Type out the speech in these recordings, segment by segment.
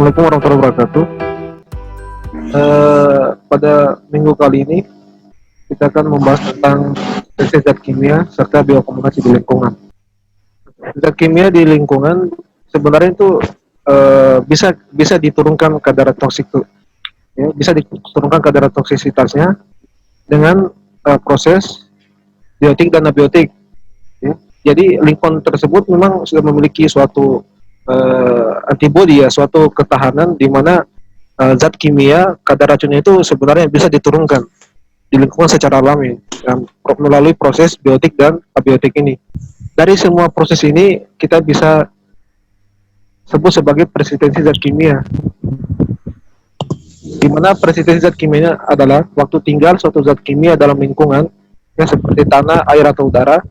Assalamualaikum warahmatullahi wabarakatuh. Pada minggu kali ini kita akan membahas tentang zat kimia serta bioakumulasi di lingkungan. Zat kimia di lingkungan sebenarnya itu bisa bisa diturunkan kadar toksik, ya, bisa diturunkan kadar toksisitasnya dengan proses biotik dan abiotik. Ya. Jadi lingkungan tersebut memang sudah memiliki suatu antibodi, ya, suatu ketahanan di mana zat kimia kadar racunnya itu sebenarnya bisa diturunkan di lingkungan secara alami melalui proses biotik dan abiotik ini. Dari semua proses ini kita bisa sebut sebagai presistensi zat kimia, di mana presistensi zat kimianya adalah waktu tinggal suatu zat kimia dalam lingkungan yang seperti tanah, air atau udara,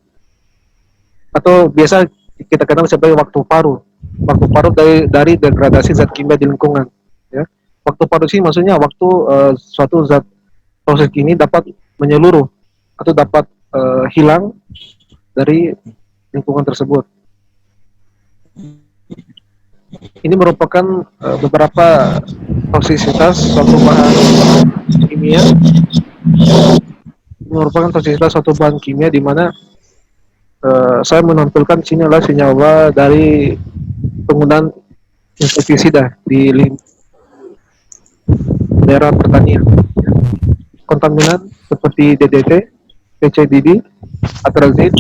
atau biasa kita kenal sebagai waktu paruh. Waktu paruh dari degradasi zat kimia di lingkungan. Ya. Waktu paruh sih maksudnya waktu suatu zat proses ini dapat menyeluruh atau dapat hilang dari lingkungan tersebut. Ini merupakan beberapa toksisitas suatu bahan kimia. Ini merupakan toksisitas suatu bahan kimia di mana saya menampilkan sini adalah senyawa dari penggunaan insektisida di daerah pertanian. Kontaminan seperti DDT, PCDD, atrazin,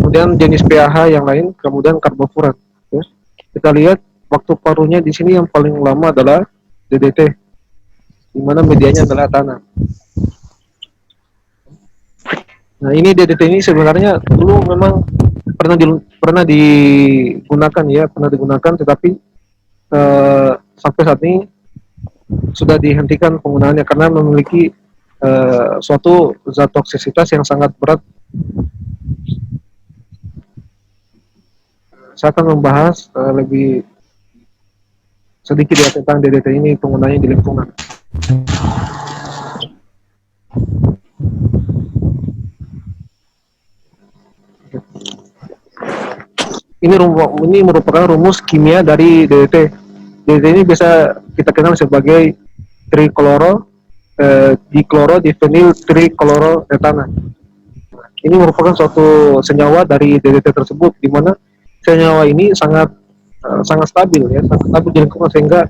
kemudian jenis PAH yang lain, kemudian karbofuran. Ya. Kita lihat waktu paruhnya di sini yang paling lama adalah DDT, di mana medianya adalah tanah. Nah, ini DDT ini sebenarnya dulu memang pernah digunakan, ya, pernah digunakan, tetapi sampai saat ini sudah dihentikan penggunaannya karena memiliki suatu zat toksisitas yang sangat berat. Saya akan membahas lebih sedikit ya tentang DDT ini, penggunaannya di lingkungan. Ini merupakan rumus kimia dari DDT. DDT ini bisa kita kenal sebagai trikloro dikloro-difenil trikloroetana. Ini merupakan suatu senyawa dari DDT tersebut, di mana senyawa ini sangat stabil, ya, sangat stabil di lingkungan, sehingga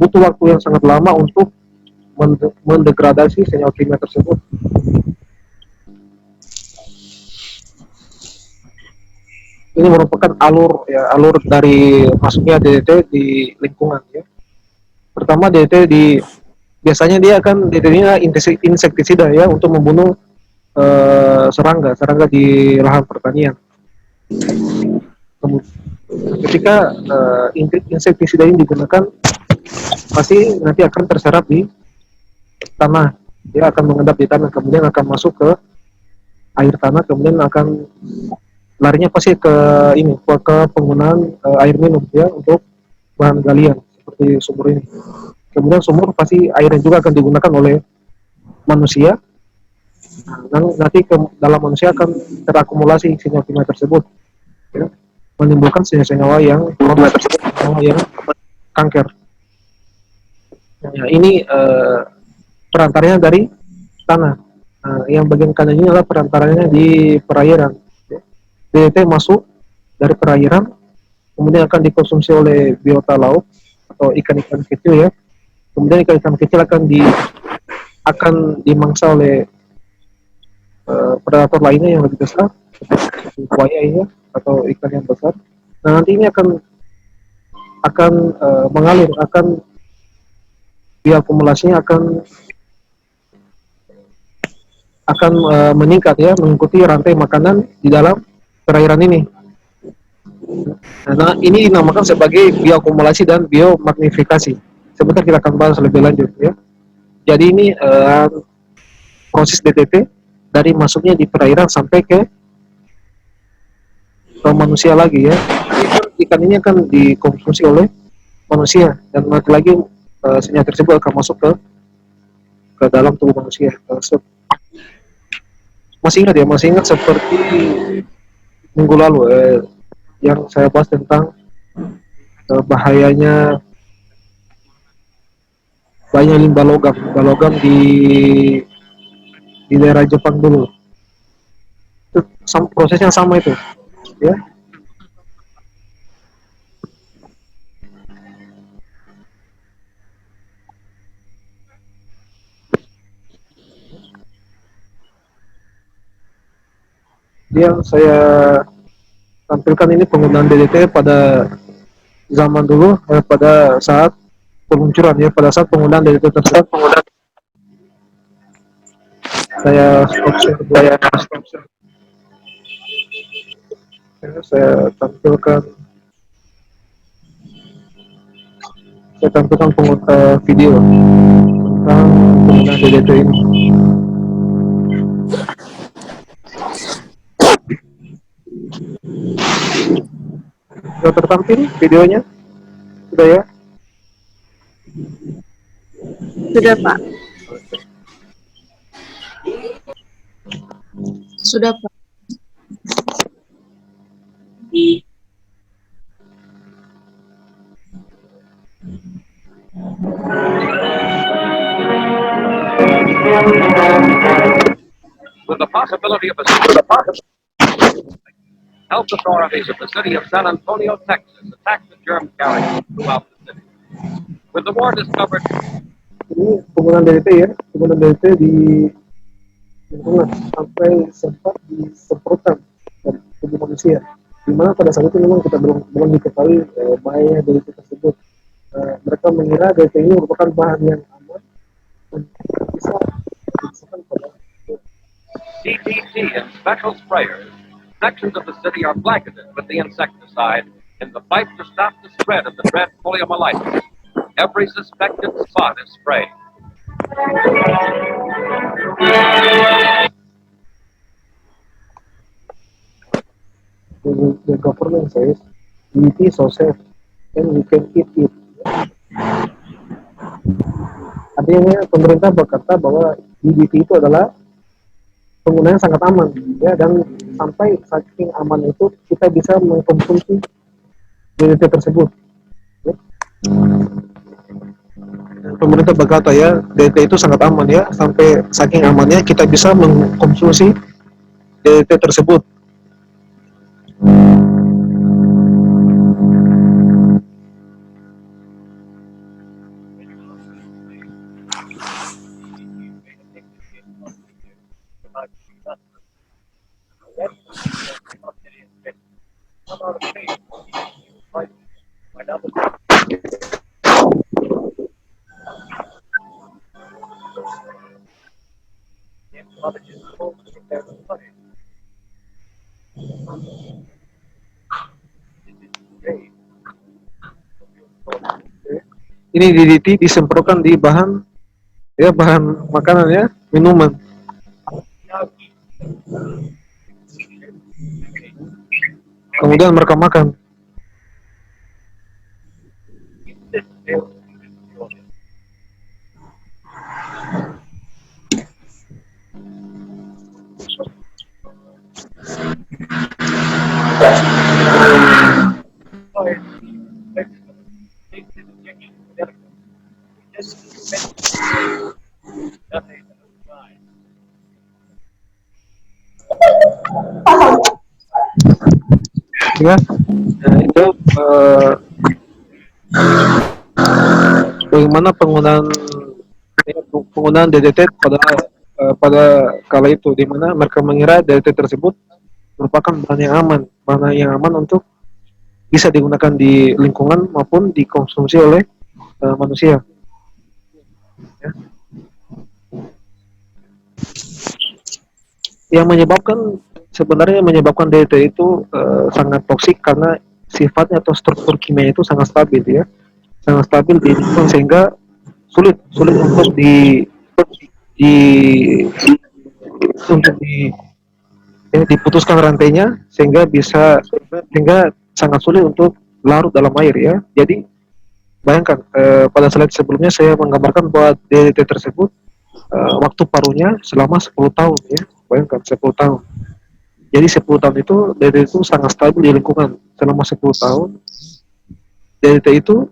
butuh waktu yang sangat lama untuk mendegradasi senyawa kimia tersebut. Ini merupakan alur dari masuknya DDT di lingkungan, ya. Pertama, biasanya DDT ini insektisida, ya, untuk membunuh serangga di lahan pertanian. Ketika insektisida ini digunakan, pasti nanti akan terserap di tanah, dia akan mengendap di tanah, kemudian akan masuk ke air tanah, kemudian akan larinya pasti ke penggunaan air minum, ya, untuk bahan galian seperti sumur ini. Kemudian sumur pasti airnya juga akan digunakan oleh manusia. Nanti dalam manusia akan terakumulasi senyawa kimia tersebut, ya, menimbulkan senyawa yang kanker. Ya, ini perantaranya dari tanah. Yang bagian kanan ini adalah perantaranya di perairan. DDT masuk dari perairan, kemudian akan dikonsumsi oleh biota laut atau ikan-ikan kecil, ya. Kemudian ikan-ikan kecil akan dimangsa oleh predator lainnya yang lebih besar, seperti buaya, ya, atau ikan yang besar. Nah, nanti ini akan mengalir, bioakumulasinya akan meningkat, ya, mengikuti rantai makanan di dalam perairan ini. Nah, ini dinamakan sebagai bioakumulasi dan biomagnifikasi. Sebentar kita akan bahas lebih lanjut, ya. Jadi ini proses DDT dari masuknya di perairan sampai ke manusia lagi, ya. Ikan ini akan dikonsumsi oleh manusia, dan nanti lagi senyawa tersebut akan masuk ke dalam tubuh manusia. Masih ingat seperti minggu lalu yang saya bahas tentang bahayanya banyak limbah logam di daerah Jepang dulu. Itu proses yang sama itu, ya. Yang saya tampilkan ini penggunaan DDT pada zaman dulu, pada saat peluncuran ya, pada saat penggunaan DDT tersebut. Saya stop share, saya tampilkan video tentang penggunaan DDT ini. Sudah tertampil videonya? Sudah ya? Sudah, Pak. Sudah, Pak. With the possibility of a health authorities of the city of San Antonio, Texas, attacked the germ carriers throughout the city. With the war discovered, Ini penggunaan DDT ya, penggunaan DDT di lingkungan sampai sempat disemprotkan dari tubuh manusia. Dimana pada saat itu memang kita belum diketahui bahaya DDT tersebut. Mereka mengira DDT ini merupakan bahan yang aman dan bisa digunakan pada DDT and special sprayers, sections of the city are blanketed with the insecticide in the fight to stop the spread of the dread poliomyelitis. Every suspected spot is sprayed. the government says DDT is so safe and we can eat it. Artinya pemerintah berkata bahwa DDT itu adalah penggunanya sangat aman ya, dan sampai saking aman itu kita bisa mengkonsumsi DDT tersebut ya. Pemerintah berkata ya DDT itu sangat aman ya, sampai saking amannya kita bisa mengkonsumsi DDT tersebut. Ini DDT disemprotkan di bahan makanan ya, minuman. Kemudian mereka makan. Ya, nah, itu bagaimana penggunaan DDT pada kala itu, di mana mereka mengira DDT tersebut merupakan bahan yang aman untuk bisa digunakan di lingkungan maupun dikonsumsi oleh manusia. Ya. Yang menyebabkan DDT itu sangat toksik karena sifatnya atau struktur kimia itu sangat stabil ya, sangat stabil di lingkungan, sehingga sulit untuk di untuk diputuskan rantainya, sehingga sangat sulit untuk larut dalam air ya. Jadi bayangkan pada slide sebelumnya saya menggambarkan bahwa DDT tersebut waktu parunya selama 10 tahun ya. Bayangkan 10 tahun. Jadi 10 tahun itu DDT itu sangat stabil di lingkungan selama 10 tahun. DDT itu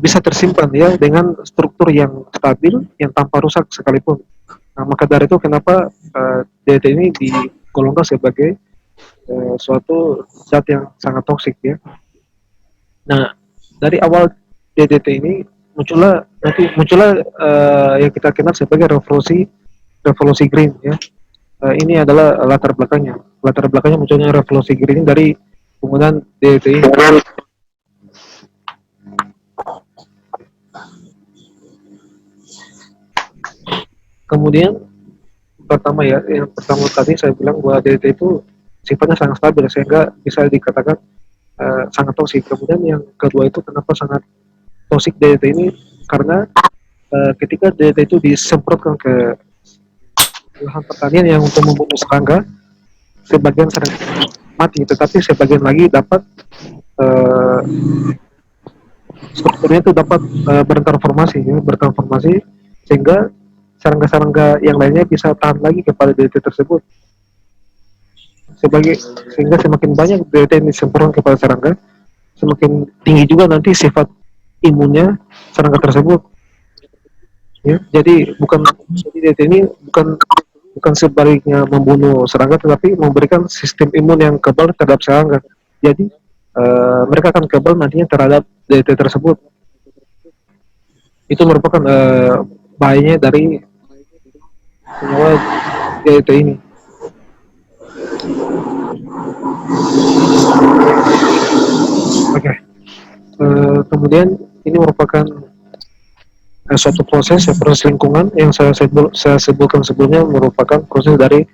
bisa tersimpan ya dengan struktur yang stabil yang tanpa rusak sekalipun. Nah, maka dari itu kenapa DDT ini digolongkan sebagai suatu zat yang sangat toksik ya. Nah, dari awal DDT ini muncullah yang kita kenal sebagai revolusi green ya. Ini adalah latar belakangnya. Latar belakangnya munculnya revolusi green dari penggunaan DDT ini. Kemudian yang pertama tadi saya bilang bahwa DDT itu sifatnya sangat stabil sehingga bisa dikatakan sangat toksik. Kemudian yang kedua itu kenapa sangat toksik DDT ini karena ketika DDT itu disemprotkan ke lahan pertanian yang untuk membunuh serangga, sebagian serangga mati, tetapi sebagian lagi dapat strukturnya itu dapat bertransformasi sehingga serangga-serangga yang lainnya bisa tahan lagi kepada DDT tersebut. Sehingga semakin banyak DDT yang disemprotkan kepada serangga, semakin tinggi juga nanti sifat imunnya serangga tersebut. Ya, jadi DDT ini bukan sebaliknya membunuh serangga, tetapi memberikan sistem imun yang kebal terhadap serangga. Jadi mereka akan kebal nantinya terhadap DDT tersebut. Itu merupakan bahayanya dari senyawa DDT ini. Oke. Kemudian ini merupakan suatu proses lingkungan yang saya sebutkan sebelumnya, merupakan proses dari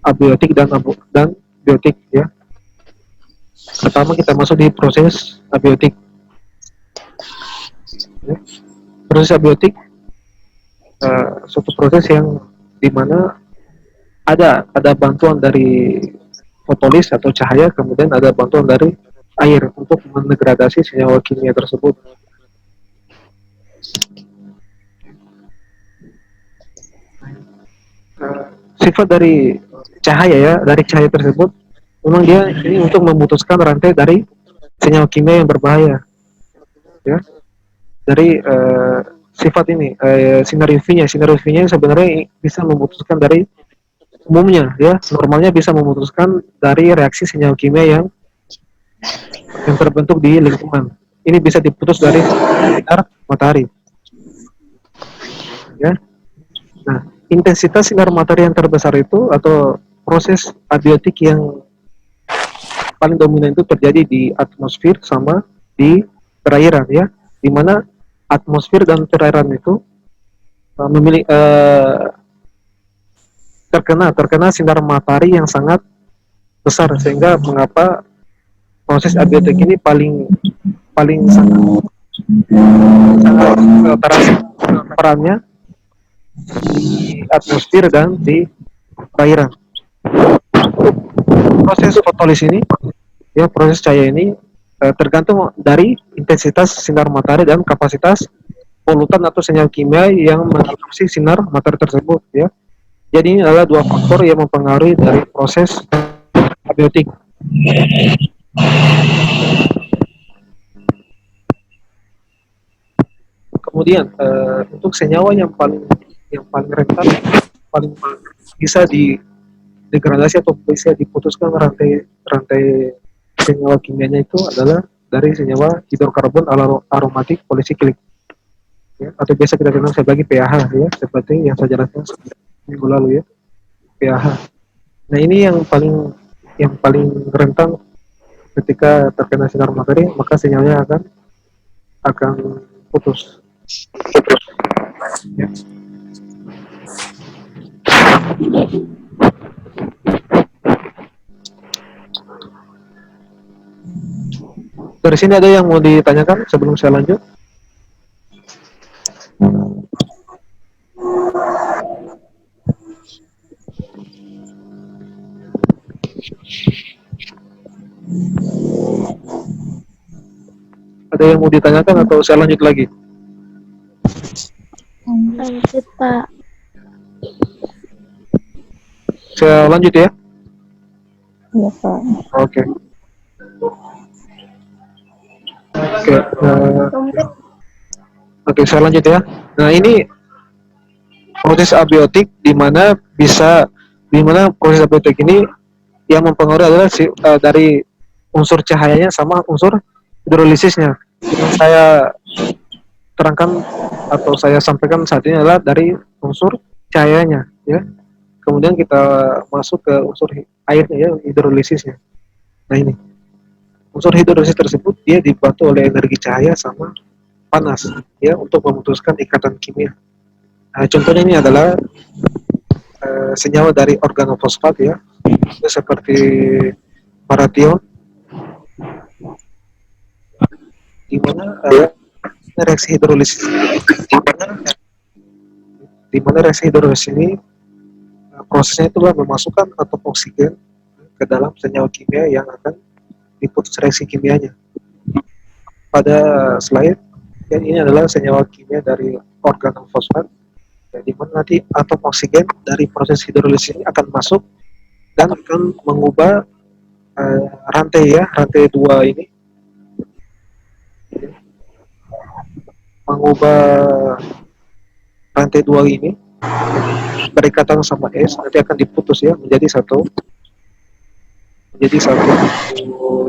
abiotik dan biotik ya. Pertama kita masuk di proses abiotik. Ya. Proses abiotik suatu proses yang dimana ada bantuan dari fotolis atau cahaya, kemudian ada bantuan dari air untuk mendegradasi senyawa kimia tersebut. Sifat dari cahaya tersebut memang dia ini untuk memutuskan rantai dari senyawa kimia yang berbahaya ya. Dari sifat ini sinar UV-nya sebenarnya bisa memutuskan dari umumnya ya, normalnya bisa memutuskan dari reaksi senyawa kimia yang terbentuk di lingkungan. Ini bisa diputus dari sinar matahari ya. Nah, intensitas sinar matahari yang terbesar itu atau proses abiotik yang paling dominan itu terjadi di atmosfer sama di perairan ya, di mana atmosfer dan perairan itu terkena sinar matahari yang sangat besar, sehingga mengapa proses abiotik ini paling sangat terasa perannya di atmosfer dan di perairan. Proses fotolis ini ya, proses cahaya ini tergantung dari intensitas sinar matahari dan kapasitas polutan atau senyawa kimia yang mengabsorpsi sinar matahari tersebut ya. Jadi ini adalah dua faktor yang mempengaruhi dari proses abiotik. Kemudian untuk senyawa yang paling rentan, paling bisa degradasi atau bisa diputuskan rantai senyawa kimianya itu adalah dari senyawa hidrokarbon aromatik polisiklik ya, atau biasa kita kenal sebagai PAH ya, seperti yang saya jelaskan minggu lalu ya, PAH. Nah, ini yang paling rentan ketika terkena sinar matahari, maka sinyalnya akan putus ya. Dari sini ada yang mau ditanyakan sebelum saya lanjut? Ada yang mau ditanyakan atau saya lanjut lagi? Lanjut, Pak. Saya lanjut ya? Iya, Pak. Oke. Oke, saya lanjut ya. Nah, ini proses abiotik di mana proses abiotik ini yang mempengaruhi adalah dari unsur cahayanya sama unsur hidrolisisnya. Yang saya terangkan atau saya sampaikan saat ini adalah dari unsur cahayanya, ya. Kemudian kita masuk ke unsur airnya, ya, hidrolisisnya. Nah, ini unsur hidrolisis tersebut dia dibantu oleh energi cahaya sama panas, ya, untuk memutuskan ikatan kimia. Nah, contohnya ini adalah senyawa dari organofosfat, ya, seperti paration, di mana reaksi hidrolisis reaksi hidrolisis ini prosesnya itulah memasukkan atom oksigen ke dalam senyawa kimia yang akan diputus reaksi kimianya. Pada slide yang ini adalah senyawa kimia dari organofosfat, di mana nanti atom oksigen dari proses hidrolisis ini akan masuk dan akan mengubah rantai dua ini, berikatan sama S, nanti akan diputus, ya, menjadi satu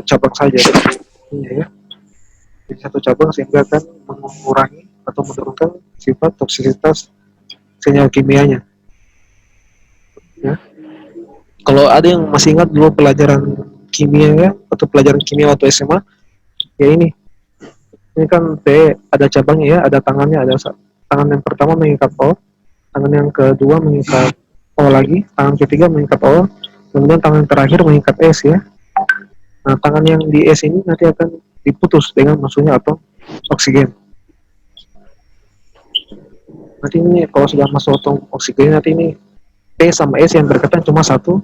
cabang saja, ya. Jadi satu cabang, sehingga akan mengurangi atau menurunkan sifat toksisitas senyawa kimianya, ya. Kalau ada yang masih ingat dulu pelajaran kimia, ya, atau pelajaran kimia waktu SMA, ya, ini kan P ada cabangnya, ya, ada tangannya, ada tangan yang pertama mengikat O, tangan yang kedua mengikat O lagi, tangan ketiga mengikat O, kemudian tangan terakhir mengikat S, ya. Nah, tangan yang di S ini nanti akan diputus dengan masuknya atom oksigen. Nanti ini kalau sudah masuk atom oksigen, nanti ini P sama S yang berkaitan cuma satu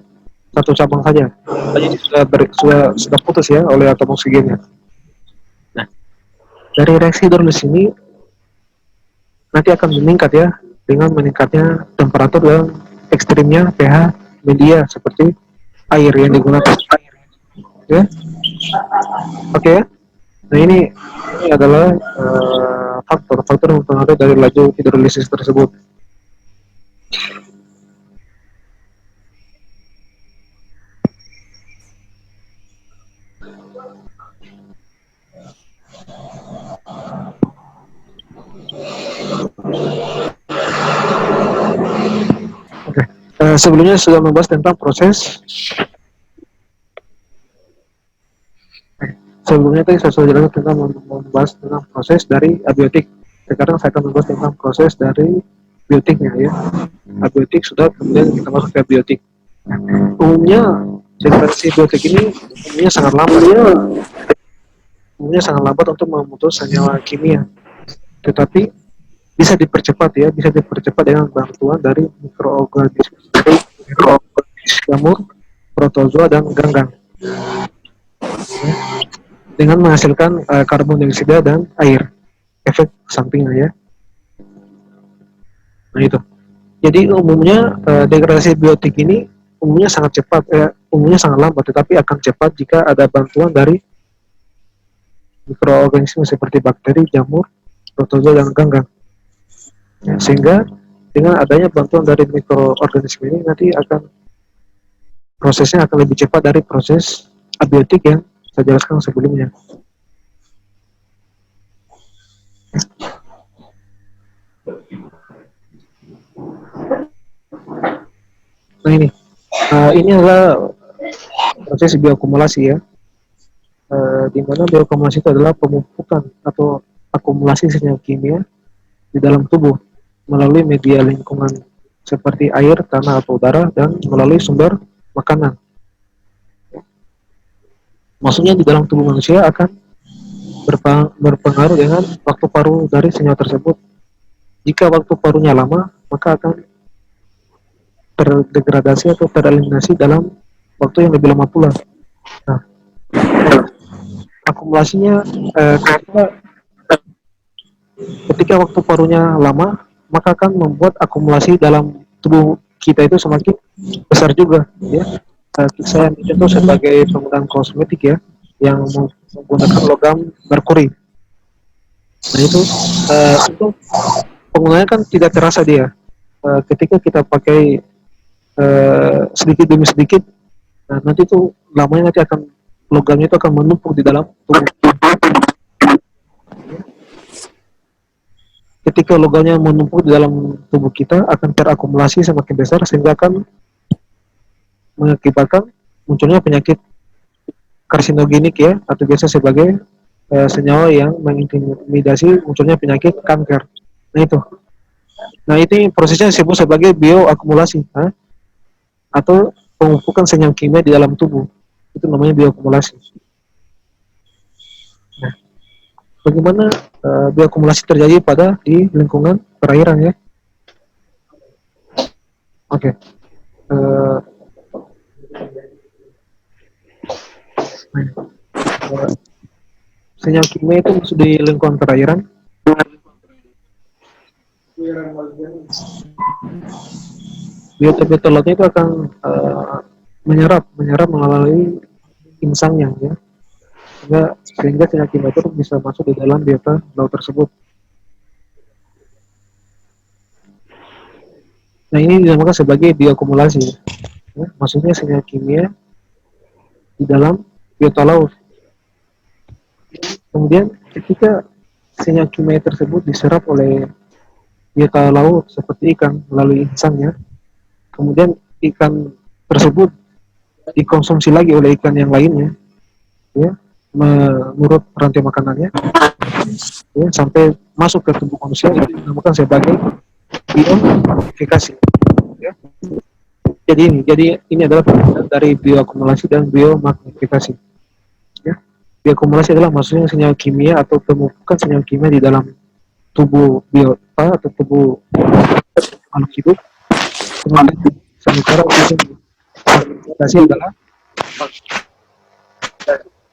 cabang saja. Jadi sudah putus, ya, oleh atom oksigennya. Nah, dari reaksi hidrolisis ini nanti akan meningkat, ya, dengan meningkatnya temperatur dan ekstrimnya pH media seperti air yang digunakan. Ya, oke, ya. Nah, ini adalah faktor yang mempengaruhi dari laju hidrolisis tersebut. Oke, sebelumnya sudah membahas tentang proses. Sebelumnya tadi saya sudah jelaskan tentang membahas tentang proses dari abiotik. Sekarang saya akan membahas tentang proses dari biotiknya, ya. Abiotik sudah, kemudian kita masuk ke biotik. Umumnya degradasi biotik ini umumnya sangat lambat untuk memutus senyawa kimia. Tetapi bisa dipercepat, ya, dengan bantuan dari mikroorganisme jamur, protozoa, dan ganggang, dengan menghasilkan karbon dioksida dan air, efek sampingnya, ya. Nah, itu. Jadi umumnya degradasi biotik ini umumnya sangat cepat, umumnya sangat lambat, tetapi akan cepat jika ada bantuan dari mikroorganisme seperti bakteri, jamur, protozoa, dan ganggang. Ya, sehingga dengan adanya bantuan dari mikroorganisme ini nanti prosesnya akan lebih cepat dari proses abiotik yang saya jelaskan sebelumnya. Nah, ini adalah proses bioakumulasi, ya, di mana bioakumulasi itu adalah pemumpukan atau akumulasi senyawa kimia di dalam tubuh melalui media lingkungan seperti air, tanah, atau udara, dan melalui sumber makanan. Maksudnya di dalam tubuh manusia akan berpengaruh dengan waktu paruh dari senyawa tersebut. Jika waktu paruhnya lama, maka akan terdegradasi atau tereliminasi dalam waktu yang lebih lama pula. Nah, akumulasinya ketika waktu paruhnya lama, maka akan membuat akumulasi dalam tubuh kita itu semakin besar juga, ya. Saya ambil contoh sebagai penggunaan kosmetik, ya, yang menggunakan logam merkuri. Nah itu untuk penggunaannya kan tidak terasa dia. Ketika kita pakai sedikit demi sedikit, nah, nanti tuh lamanya nanti akan logamnya itu akan menumpuk di dalam tubuh. Ketika logamnya menumpuk di dalam tubuh kita akan terakumulasi semakin besar sehingga akan mengakibatkan munculnya penyakit karsinogenik ya, atau biasa sebagai senyawa yang mengintimidasi munculnya penyakit kanker. Nah itu. Nah ini prosesnya disebut sebagai bioakumulasi, atau penumpukan senyawa kimia di dalam tubuh. Itu namanya bioakumulasi. Nah, bagaimana bioakumulasi terjadi pada di lingkungan perairan ya? Oke. Uh, senyawa kimia itu masuk di lingkungan perairan. Biota-biota lautnya itu akan menyerap melalui insangnya ya, sehingga senyawa kimia itu bisa masuk di dalam biota laut tersebut. Nah ini dinamakan sebagai bioakumulasi ya. Maksudnya senyawa kimia di dalam biota laut. Kemudian ketika senyawa kimia tersebut diserap oleh biota laut seperti ikan melalui insangnya, kemudian ikan tersebut dikonsumsi lagi oleh ikan yang lainnya ya, menurut rantai makanannya ya, sampai masuk ke tubuh manusia, itu dinamakan sebagai bioifikasi ya. Jadi ini adalah perbedaan dari bioakumulasi dan biomagnifikasi ya. Bioakumulasi adalah maksudnya senyawa kimia atau penumpukan senyawa kimia di dalam tubuh biota atau tubuh makhluk hidup. Kemudian sementara bioifikasi adalah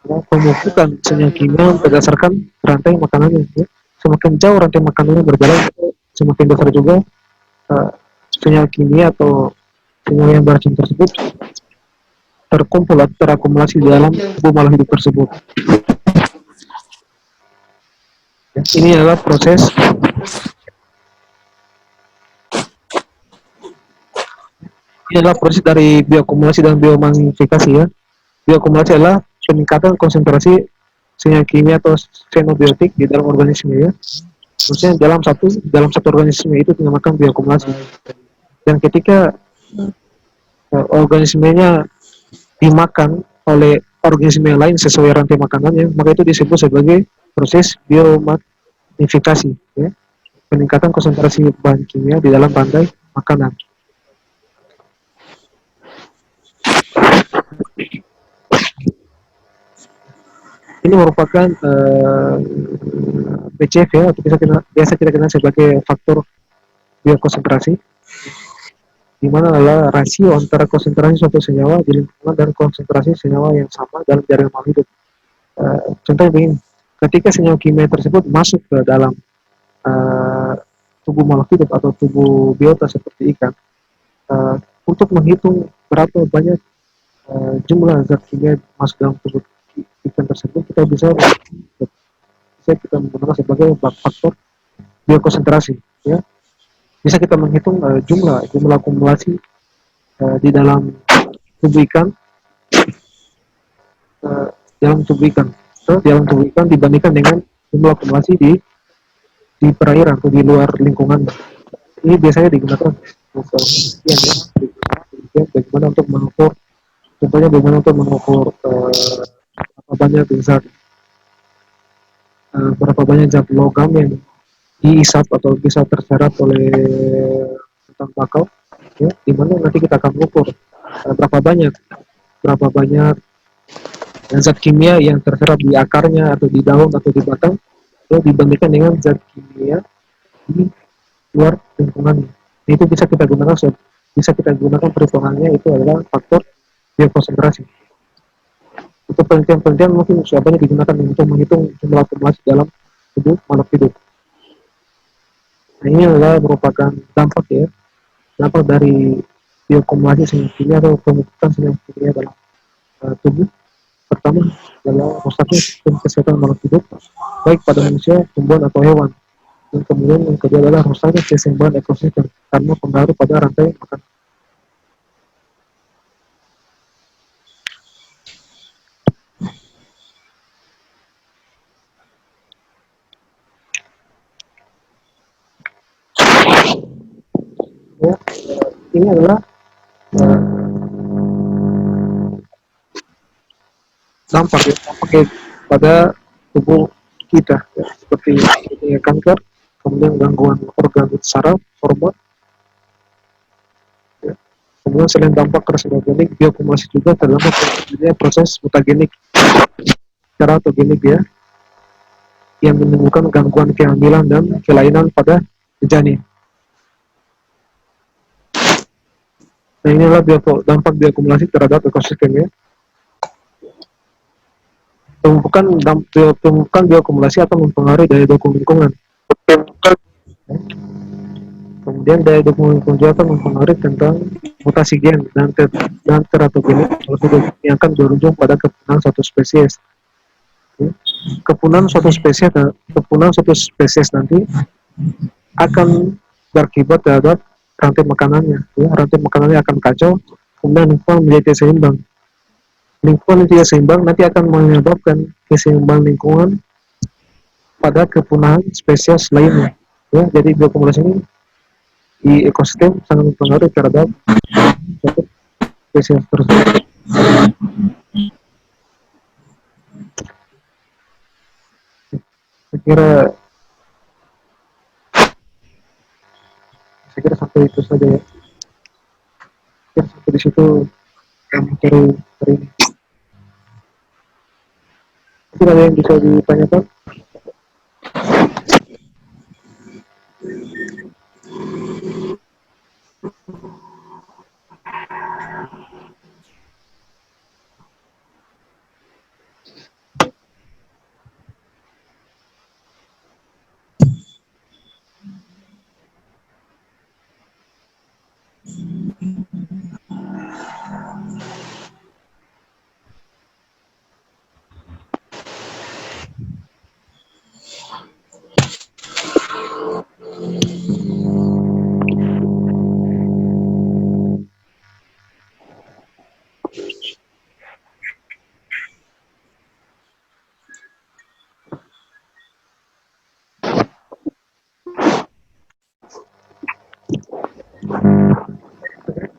penumpukan senyawa kimia berdasarkan rantai makanannya ya. Semakin jauh rantai makanannya berjalan, semakin besar juga senyawa kimia atau senyawa yang beracun tersebut terkumpul atau terakumulasi di dalam tubuh makhluk hidup tersebut ya. Ini adalah proses dari bioakumulasi dan biomagnifikasi ya. Bioakumulasi adalah peningkatan konsentrasi senyawa kimia atau xenobiotik di dalam organisme ya. Maksudnya dalam satu organisme itu dinamakan bioakumulasi. Dan ketika organismenya dimakan oleh organisme yang lain sesuai rantai makanannya, maka itu disebut sebagai proses biomagnifikasi ya. Peningkatan konsentrasi bahan kimia di dalam rantai makanan. Ini merupakan BCF ya, atau biasa kita kenal sebagai faktor biokonsentrasi, di mana adalah rasio antara konsentrasi suatu senyawa di lingkungan dan konsentrasi senyawa yang sama dalam jaringan makhluk hidup. Contohnya begini, ketika senyawa kimia tersebut masuk ke dalam tubuh makhluk hidup atau tubuh biota seperti ikan, untuk menghitung berapa banyak jumlah zat kimia masuk dalam tubuh ikan tersebut, kita bisa menggunakan sebagai faktor biokonsentrasi ya. Bisa kita menghitung jumlah akumulasi di dalam tubuh ikan dibandingkan dengan jumlah akumulasi di perairan atau di luar lingkungan. Ini biasanya digunakan untuk bagaimana untuk mengukur, contohnya bagaimana untuk mengukur berapa banyak zat logam yang diisap atau bisa terserap oleh hutan bakau ya, di mana nanti kita akan mengukur berapa banyak zat kimia yang terserap di akarnya atau di daun atau di batang ya, dibandingkan dengan zat kimia di luar lingkungannya. Itu bisa kita gunakan perhitungannya, itu adalah faktor biokonsentrasi. Untuk penelitian mungkin sudah banyak digunakan untuk menghitung jumlah akumulasi dalam tubuh makhluk hidup. Nah, ini adalah merupakan dampak dari bioakumulasi senyawa kimia atau penumpukan senyawa kimia dalam tubuh. Pertama adalah rusaknya sistem kesehatan makhluk hidup. baik pada manusia, tumbuhan atau hewan. Dan kemudian yang kedua adalah rusaknya keseimbangan ekosistem karena pengaruh pada rantai makanan. Ya, ini adalah eh, dampak pada tubuh kita, ya, seperti kanker, kemudian gangguan organ saraf, hormon, ya. Kemudian selain dampak karsinogenik, bioakumulasi juga terdapat proses mutagenik teratogenik, ya, yang menimbulkan gangguan kehamilan dan kelainan pada janin. Nah, inilah dampak bioakumulasi terhadap ekosistem, ya. Pembukaan bioakumulasi akan mempengaruhi daya dukung lingkungan. Kemudian daya dukung lingkungan juga akan mempengaruhi tentang mutasi gen dan teratogenik yang akan berujung pada kepunahan suatu spesies. Ya. Kepunahan suatu spesies nanti akan berakibat terhadap rantai makanannya. Ya. Rantai makanannya akan kacau, kemudian lingkungan menjadi seimbang. Lingkungan yang tidak seimbang nanti akan menyebabkan keseimbangan lingkungan pada kepunahan spesies lainnya. Ya, jadi bioakumulasi ini di ekosistem sangat mempengaruhi terhadap suatu spesies tersebut. Saya kira saya kira sampai itu saja, ya. Saya kira sampai di situ yang materi hari ini. Mungkin ada yang bisa ditanyakan?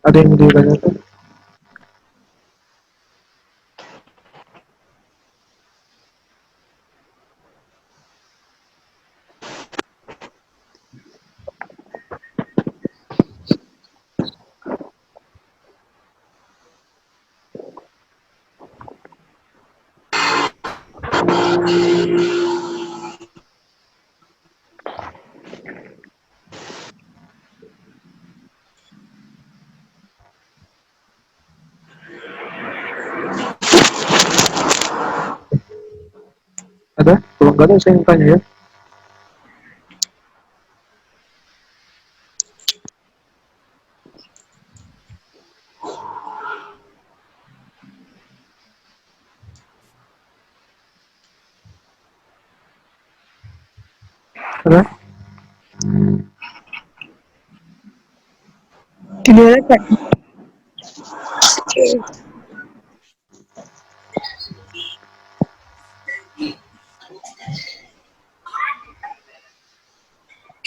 Ada yang ditanyakan? Ada? Kalau nggak ada, saya yang tanya, ya. Ada? Tidak ada, Pak.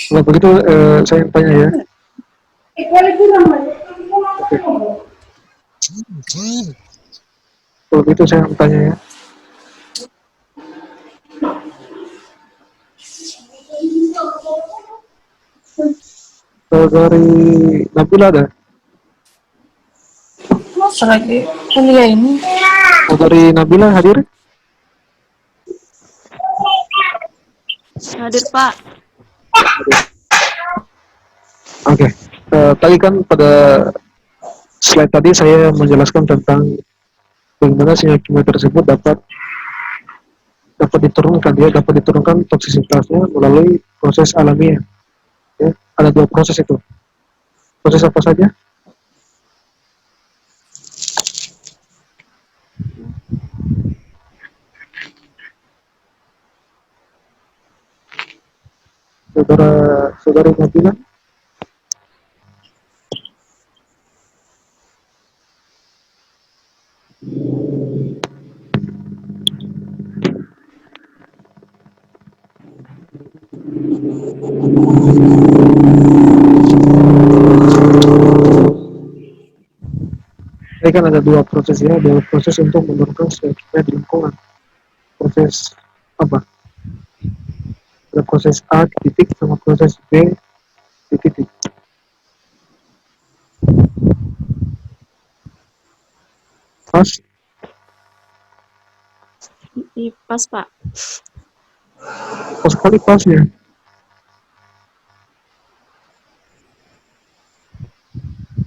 Kalau begitu, saya yang tanya, ya. Oke. Kalau begitu, saya yang tanya, ya. Dari Nabila ada? Masa lagi kuliah ini? Dari Nabila hadir? Hadir, Pak. Oke. Tadi kan pada slide tadi saya menjelaskan tentang bagaimana sinyal kimia tersebut dapat diturunkan toksisitasnya melalui proses alamiah. Ya. Ada dua proses itu. Proses apa saja? saudari Nabila. Ini kan ada dua proses ya, dua proses untuk menurunkan CO2 di lingkungan. Proses apa? Ada proses A di titik sama proses B di titik. Pas, Pas, Pak. pas sekali pasnya.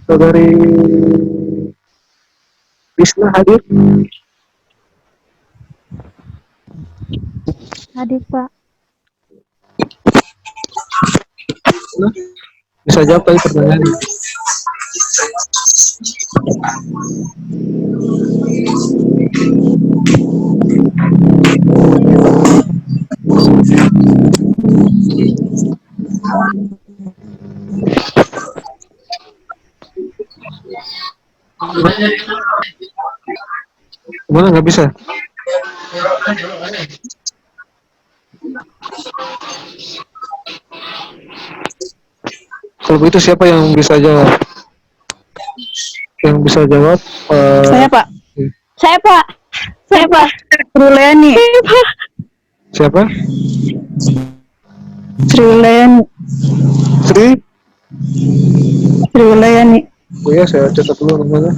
Saudari Bisna hadir. Hadir, Pak. Nah, bisa jawab tadi pertanyaan. Gimana nggak bisa? Kalau begitu siapa yang bisa jawab? Yang bisa jawab? Saya, Pak. Saya, Pak. Saya, Pak. Sriwilayani. Siapa? Sriwilayani. Sriwilayani. Oh ya, saya catat dulu namanya.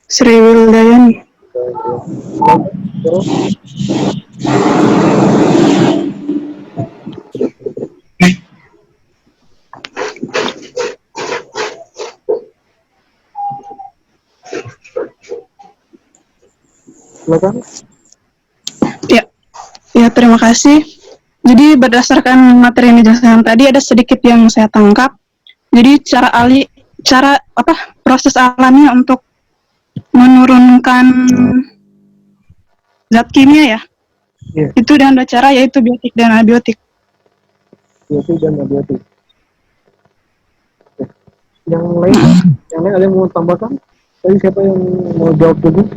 Sriwilayani. Terus? Silakan. Ya, terima kasih. Jadi berdasarkan materi yang dijelaskan tadi ada sedikit yang saya tangkap. Jadi proses alamiah untuk menurunkan zat kimia ya. Iya. Itu dengan dua cara yaitu biotik dan abiotik. Biotik dan abiotik. Yang lain ada yang mau tambahkan? Tadi siapa yang mau jawab dulu?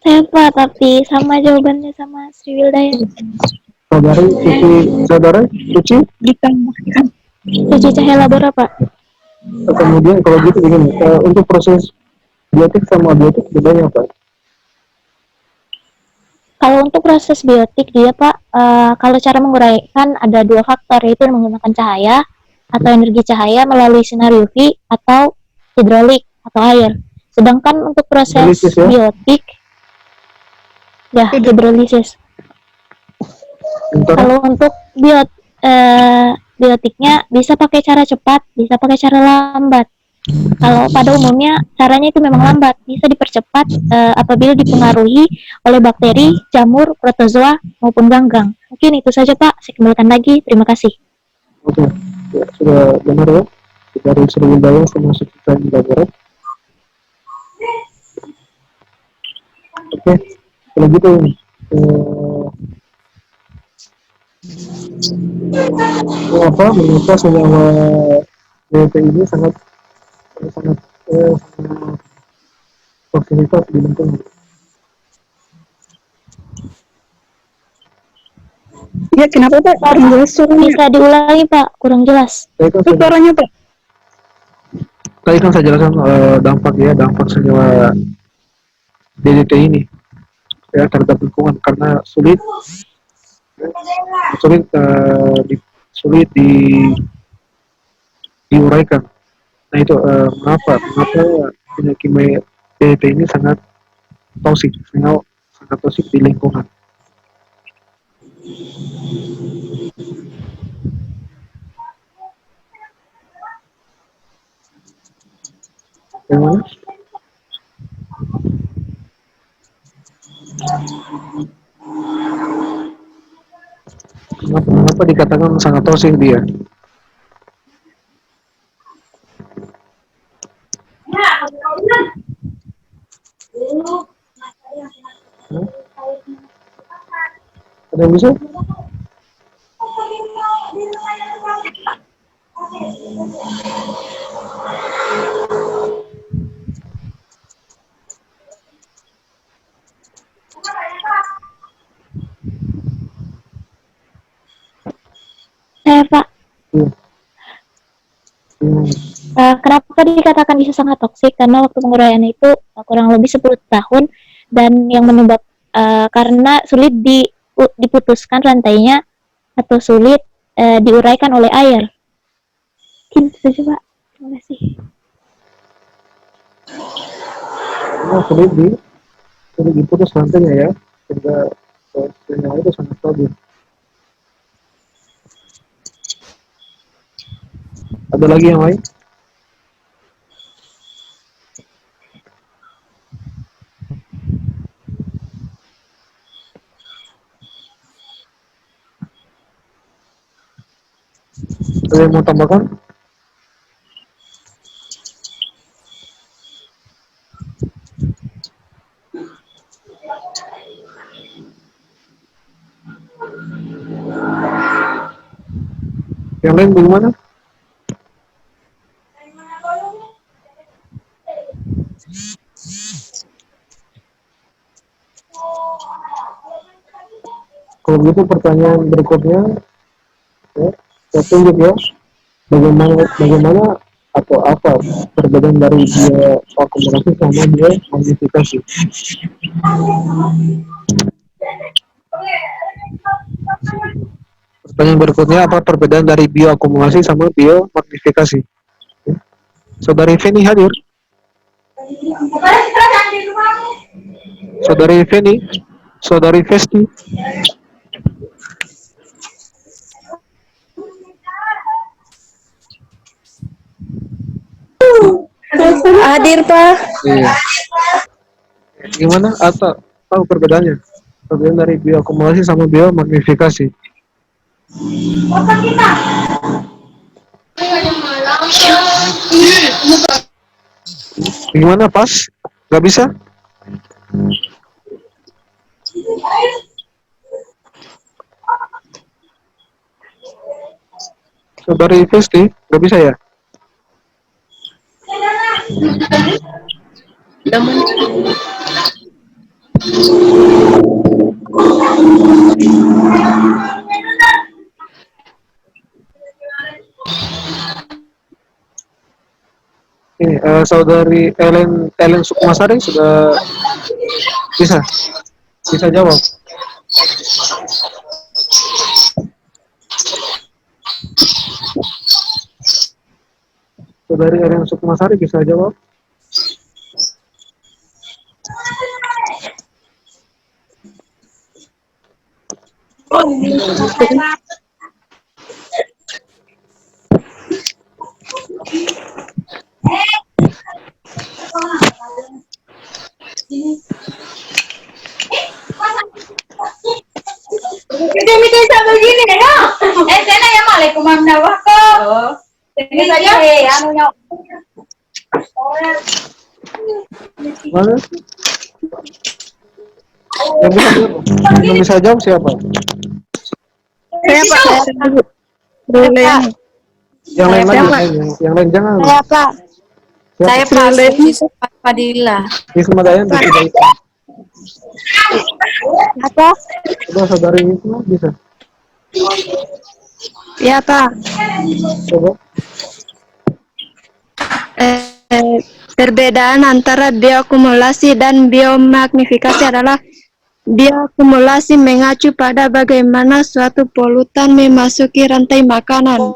Saya, Pak, tapi sama jawabannya sama Sriwilayani. Saudara Suci. Ditambahkan. Suci Cahaya Labora, Pak. Kemudian kalau gitu begini, untuk proses biotik sama abiotik bedanya apa? Kalau untuk proses biotik dia, Pak, kalau cara menguraikan ada dua faktor, yaitu menggunakan cahaya atau energi cahaya melalui sinar UV atau hidrolik atau air. Sedangkan untuk proses Hidrolisis, ya? biotik, ya hidrolisis. Bentar. Kalau untuk biotiknya bisa pakai cara cepat, bisa pakai cara lambat. Kalau pada umumnya caranya itu memang lambat, bisa dipercepat apabila dipengaruhi oleh bakteri, jamur, protozoa maupun ganggang. Mungkin itu saja, Pak. Saya kembalikan lagi. Terima kasih. Oke, ya, sudah benar ya. Dari Sriwijaya sama Sucikan Barat. Oke, kalau gitu mengapa senyawa DT ini sangat toksisitas di lingkungan. Ya, kenapa Pak? Kurang jelas suaranya. Bisa diulangi, Pak. Kurang jelas. Suaranya Pak. Tadi kan saya jelaskan dampak senyawa DDT ini ya terhadap lingkungan karena sulit diuraikan. Nah itu mengapa penyakit kimia DDT ini sangat toksik di lingkungan. Yang mana? Kenapa dikatakan sangat toksik dia? Yang bisa? Saya Pak, Iya. Hmm. kenapa dikatakan bisa sangat toksik? Karena waktu penguraian itu kurang lebih 10 tahun dan yang karena sulit diputuskan rantainya atau sulit diuraikan oleh air. Mungkin itu saja Pak. Terima kasih. Sulit diputus rantainya ya, sehingga sinyal itu sangat stabil. Ada lagi yang lain? Ada yang mau tambahkan? Yang lain bagaimana? Kalau begitu pertanyaan berikutnya, ya, saya tunjuk ya, bagaimana atau apa perbedaan dari dia akumulasi sama dia magnifikasi. Pertanyaan berikutnya, apa perbedaan dari bioakumulasi sama biomagnifikasi? Ya. Saudari Feni hadir? Saudari Feni? Saudari Vesti? Hadir Pak. Iya. Gimana? Atau tahu perbedaannya? Perbedaan dari bioakumulasi sama biomagnifikasi. Gimana, pas? Gak bisa? Saudari Vesti, gak bisa ya? Ini saudari Ellen Sukmasari sudah bisa jawab. Saudari Ellen Sukmasari bisa jawab. Itu sama begini ya. Saya nanya Waalaikumsalam kok. Ini saja anunya. Mana? Yang bisa jawab siapa? Saya Pak, saya boleh. Yang lain Saya, lagi, Pak. yang lain jangan. Saya Pak. Siapa? Saya Pak Suci Fadila. Wisma Dayan bisa. Apa? Coba saudari Wisma bisa. Ya Pak. Coba. Perbedaan antara bioakumulasi dan biomagnifikasi adalah bioakumulasi mengacu pada bagaimana suatu polutan memasuki rantai makanan,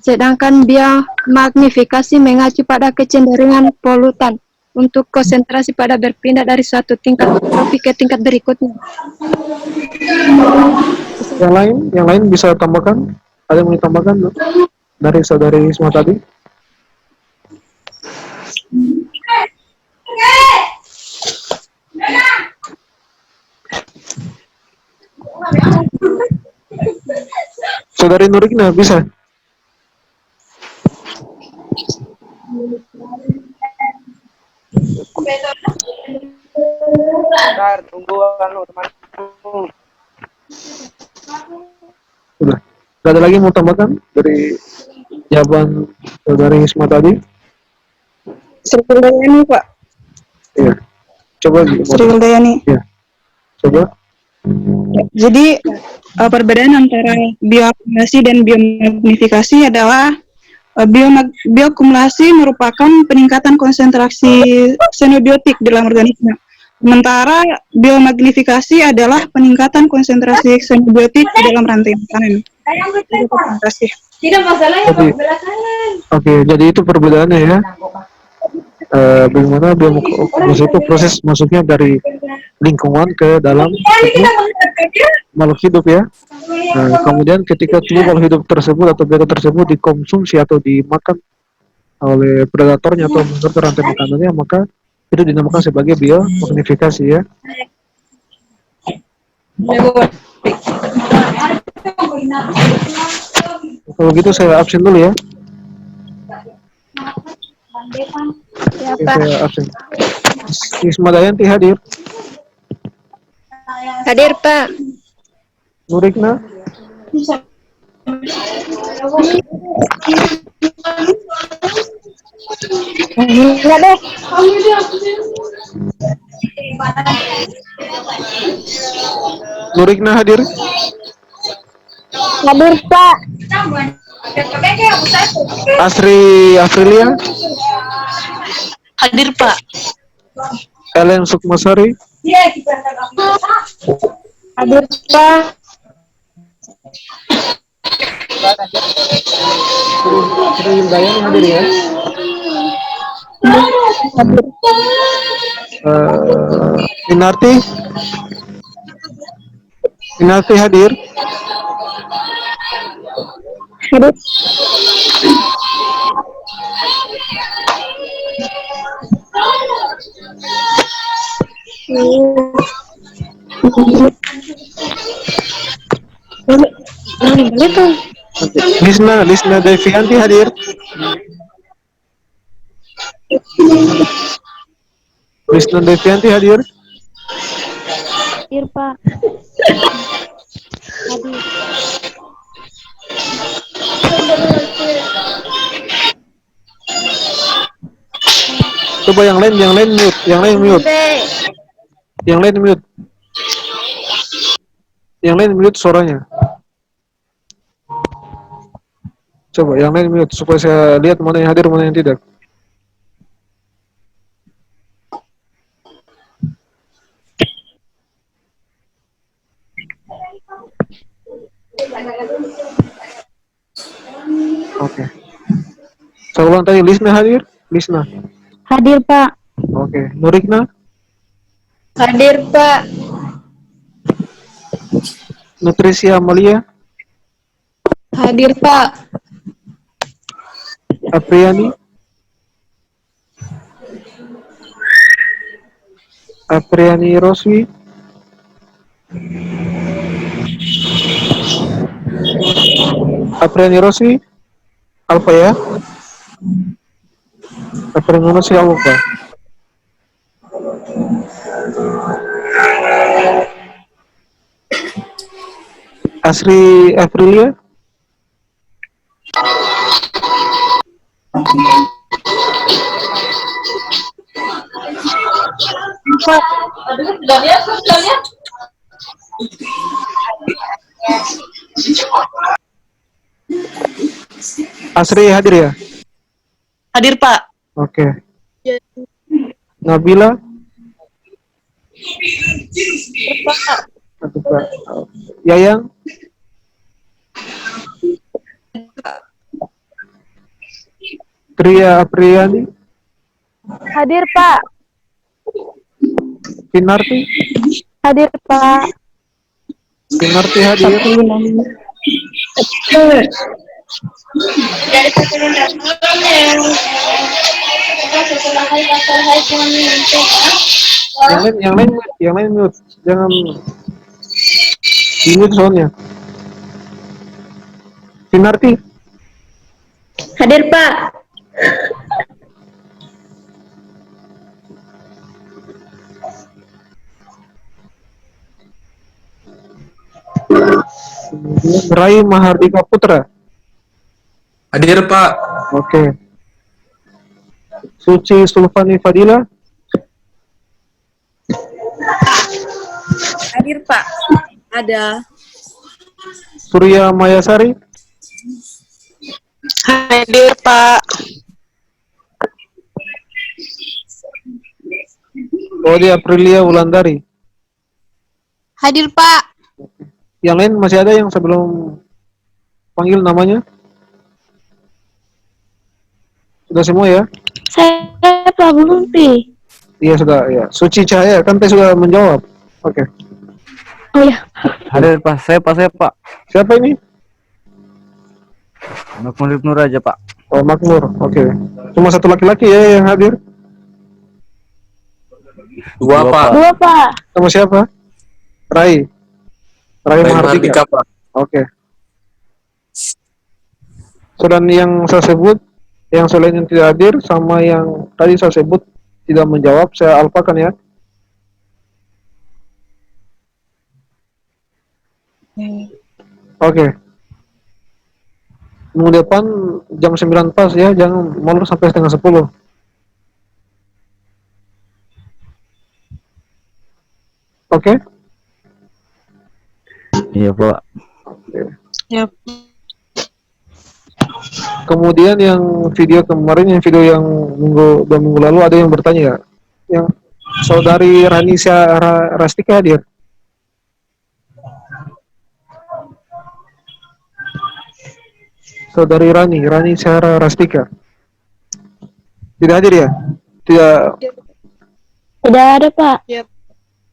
sedangkan biomagnifikasi mengacu pada kecenderungan polutan untuk konsentrasi pada berpindah dari suatu tingkat tropik ke tingkat berikutnya. Yang lain bisa tambahkan? Ada yang mau ditambahkan dari saudari Wisma tadi? Saudari Nurikna bisa? Bentar, tunggu teman. Udah. Gak ada lagi mau tambahkan dari jawaban dari Isma tadi? Sri Mulyani, Pak. Iya. Coba gimana? Sri Mulyani. Iya. Coba. Ya, jadi perbedaan antara bioakumulasi dan biomagnifikasi adalah bioakumulasi merupakan peningkatan konsentrasi xenobiotik dalam organisme. Sementara biomagnifikasi adalah peningkatan konsentrasi xenobiotik di dalam rantai makanan. Terima kasih. Tidak masalahnya Jadi, belakangan. oke, jadi itu perbedaannya ya. Bagaimana bioakumulasi itu proses masuknya dari lingkungan ke dalam tubuh makhluk hidup ya. Nah, kemudian ketika tubuh makhluk hidup tersebut atau biota tersebut dikonsumsi atau dimakan oleh predatornya atau menurut rantai makanannya, maka itu dinamakan sebagai biomagnifikasi ya. Kalau gitu saya absen dulu ya. Ya, Oke, Pak. saya absen. Isma Dayanti hadir. Hadir, Pak. Nurikna, Enggak deh. Nurikna hadir. Hadir, Pak. Asri Afrilia, Hadir Pak. Ellen Sukmasari, Hadir, Pak. Sri Dayani hadir ya. Inarti, Inarti hadir. Hadir. Lisna Devianti hadir. Lisna Devianti hadir. Hadir, Pak. Hadir. Coba yang lain mute, yang lain mute, yang lain mute, yang lain mute suaranya. Coba yang lain mute supaya saya lihat mana yang hadir mana yang tidak. Oke. Saya ulang tadi, Lisna hadir? Lisna. Hadir, Pak. Oke. Nurikna, Hadir, Pak. Nutrisia Amalia, Hadir, Pak. Apriani, Apriani Roswi, Apriani Roswi, Alfa ya? Apriani Roswi Alfa. Asri Aprilia, Asri hadir ya? Hadir Pak. Oke. Nabila, Pak. Yayang, Tria Apriani, Hadir, Pak. Pinarti, Hadir, Pak. Pinarti hadir. Yang lain mute, jangan di mute soalnya. Pinarti, Hadir, Pak. Rai Mahardika Putra. Hadir, Pak. Oke. Suci Sulfani Fadila. Hadir Pak. Ada. Surya Mayasari. Hadir, Pak. Odi Aprilia Wulandari. Hadir Pak. Yang lain masih ada yang sebelum panggil namanya? Sudah semua ya? Saya Pak belum Pi. Iya sudah ya. Suci Cahaya kan teh sudah menjawab. Oke. Oh ya, Hadir Pak, saya Pak. Siapa ini? Makmur Ibnu Raja Pak. Oh, Makmur. Oke. Cuma satu laki-laki ya yang hadir. Dua, Pak. dua Pak. Sama siapa? Rai. Rai Mahardika. Mahardika, Pak. Oke. Dan yang saya sebut, yang selain yang tidak hadir sama yang tadi saya sebut tidak menjawab, saya alpakan ya. Oke. Minggu depan jam 9 pas ya, jangan molor sampai setengah 10. Oke? Iya Pak. Ya. Kemudian yang video kemarin, yang video yang dua minggu lalu ada yang bertanya ya, yang saudari Rani Rastika hadir. Saudari Rani Syara Rastika. Tidak hadir ya? Tidak ada Pak.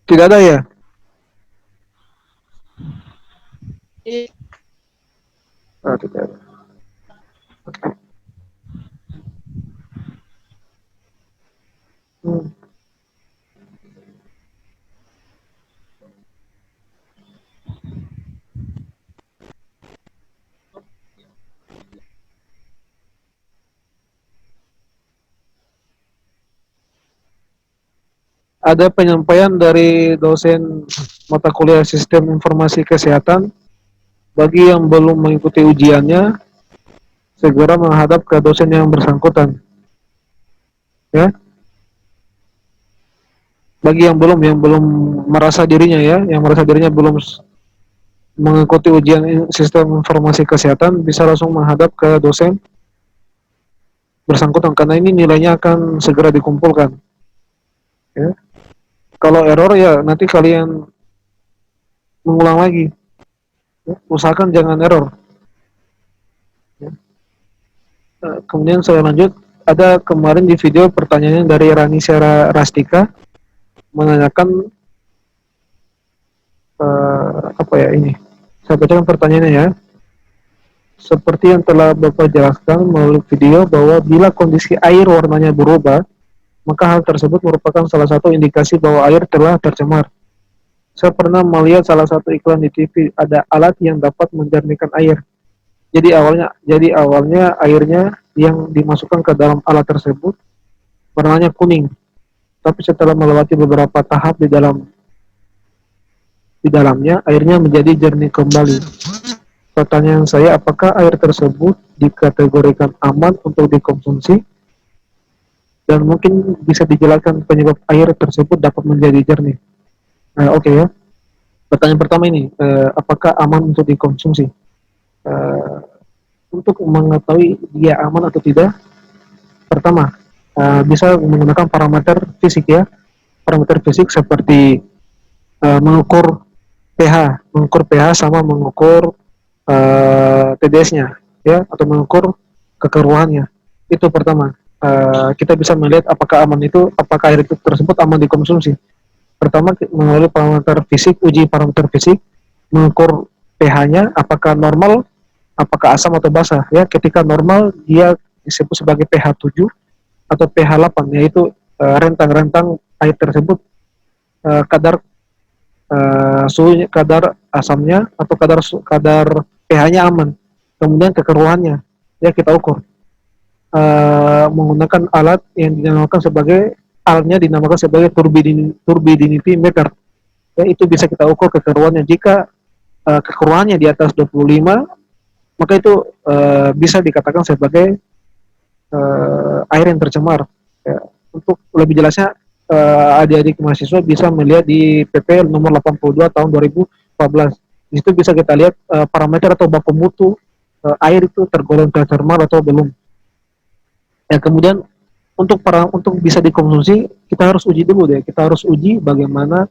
Tidak ada ya? Tidak ada. Oke. Ada penyampaian dari dosen mata kuliah Sistem Informasi Kesehatan, bagi yang belum mengikuti ujiannya segera menghadap ke dosen yang bersangkutan ya. Bagi yang belum merasa dirinya ya, yang merasa dirinya belum mengikuti ujian Sistem Informasi Kesehatan, bisa langsung menghadap ke dosen bersangkutan karena ini nilainya akan segera dikumpulkan ya. Kalau error ya nanti kalian mengulang lagi ya, usahakan jangan error ya. Kemudian saya lanjut, ada kemarin di video pertanyaannya dari Rani Syara Rastika menanyakan apa ya ini, saya bacakan pertanyaannya ya. Seperti yang telah Bapak jelaskan melalui video bahwa bila kondisi air warnanya berubah, maka hal tersebut merupakan salah satu indikasi bahwa air telah tercemar. Saya pernah melihat salah satu iklan di TV, ada alat yang dapat menjernihkan air. Jadi awalnya airnya yang dimasukkan ke dalam alat tersebut warnanya kuning. Tapi setelah melewati beberapa tahap di dalamnya airnya menjadi jernih kembali. Pertanyaan saya, apakah air tersebut dikategorikan aman untuk dikonsumsi? Dan mungkin bisa dijelaskan penyebab air tersebut dapat menjadi jernih. Oke ya. Pertanyaan pertama ini, apakah aman untuk dikonsumsi? Untuk mengetahui dia aman atau tidak, pertama bisa menggunakan parameter fisik ya. Parameter fisik seperti mengukur pH sama mengukur TDS-nya ya, atau mengukur kekeruhannya. Itu pertama. Kita bisa melihat apakah air itu tersebut aman dikonsumsi. Pertama melalui parameter fisik, uji parameter fisik, mengukur pH-nya apakah normal, apakah asam atau basah ya. Ketika normal dia disebut sebagai pH 7 atau pH 8, yaitu rentang-rentang air tersebut kadar suhunya, kadar asamnya atau kadar pH-nya aman. Kemudian kekeruhannya ya kita ukur menggunakan alat yang dinamakan sebagai turbidinity meter ya. Itu bisa kita ukur kekeruhannya. Jika kekeruannya di atas 25, maka itu bisa dikatakan sebagai air yang tercemar. Ya, untuk lebih jelasnya adik-adik mahasiswa bisa melihat di PP nomor 82 tahun 2014. Di situ bisa kita lihat parameter atau baku mutu air itu tergolong tercemar atau belum. Ya, kemudian untuk bisa dikonsumsi kita harus uji dulu deh. Kita harus uji bagaimana